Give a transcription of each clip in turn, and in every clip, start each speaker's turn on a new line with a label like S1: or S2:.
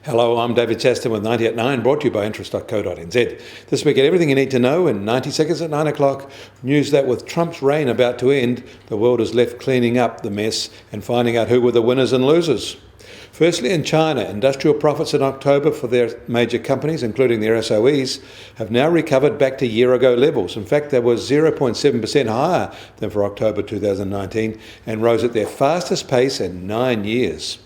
S1: Hello, I'm David Chaston with 90 at 9, brought to you by interest.co.nz. This week at Everything You Need to Know in 90 seconds at 9 o'clock, news that with Trump's reign about to end, the world is left cleaning up the mess and finding out who were the winners and losers. Firstly, in China, industrial profits in October for their major companies, including their SOEs, have now recovered back to year-ago levels. In fact, they were 0.7% higher than for October 2019 and rose at their fastest pace in 9 years.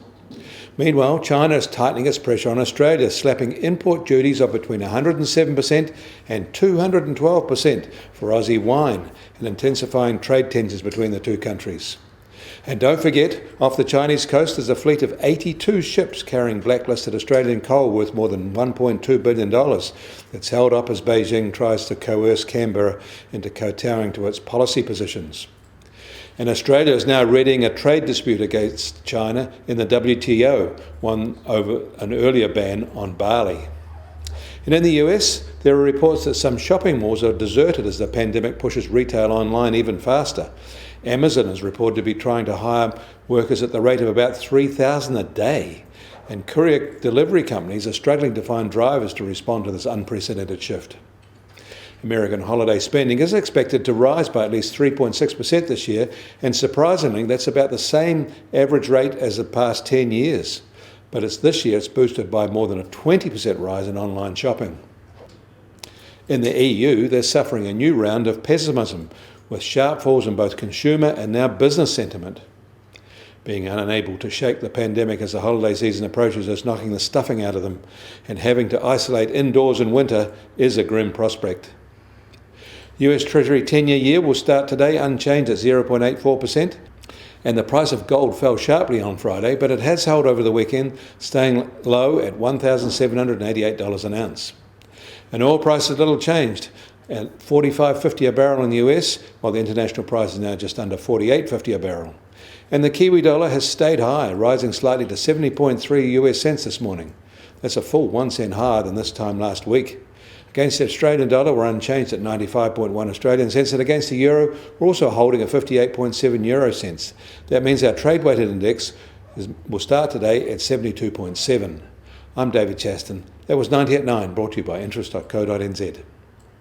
S1: Meanwhile, China is tightening its pressure on Australia, slapping import duties of between 107% and 212% for Aussie wine and intensifying trade tensions between the two countries. And don't forget, off the Chinese coast is a fleet of 82 ships carrying blacklisted Australian coal worth more than $1.2 billion that's held up as Beijing tries to coerce Canberra into kowtowing to its policy positions. And Australia is now readying a trade dispute against China in the WTO, one over an earlier ban on barley. And in the US, there are reports that some shopping malls are deserted as the pandemic pushes retail online even faster. Amazon is reported to be trying to hire workers at the rate of about 3,000 a day, and courier delivery companies are struggling to find drivers to respond to this unprecedented shift. American holiday spending is expected to rise by at least 3.6% this year, and surprisingly, that's about the same average rate as the past 10 years. But this year it's boosted by more than a 20% rise in online shopping. In the EU, they're suffering a new round of pessimism, with sharp falls in both consumer and now business sentiment. Being unable to shake the pandemic as the holiday season approaches is knocking the stuffing out of them, and having to isolate indoors in winter is a grim prospect. US Treasury 10-year yield will start today unchanged at 0.84%, and the price of gold fell sharply on Friday, but it has held over the weekend, staying low at $1,788 an ounce. And oil price is little changed at $45.50 a barrel in the US, while the international price is now just under $48.50 a barrel. And the Kiwi dollar has stayed high, rising slightly to 70.3 US cents this morning. That's a full 1 cent higher than this time last week. Against the Australian dollar, we're unchanged at 95.1 Australian cents, and against the euro, we're also holding at 58.7 euro cents. That means our trade-weighted index will start today at 72.7. I'm David Chaston. That was 90 at 9, brought to you by interest.co.nz.